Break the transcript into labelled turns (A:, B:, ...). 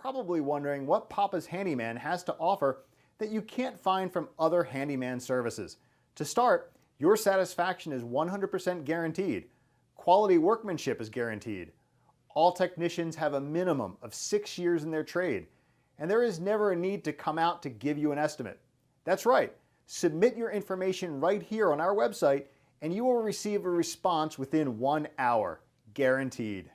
A: probably wondering what Papa's Handyman has to offer that you can't find from other handyman services. To start, your satisfaction is 100% guaranteed. Quality workmanship is guaranteed. All technicians have a minimum of 6 years in their trade, and there is never a need to come out to give you an estimate. That's right, submit your information right here on our website and you will receive a response within 1 hour, guaranteed.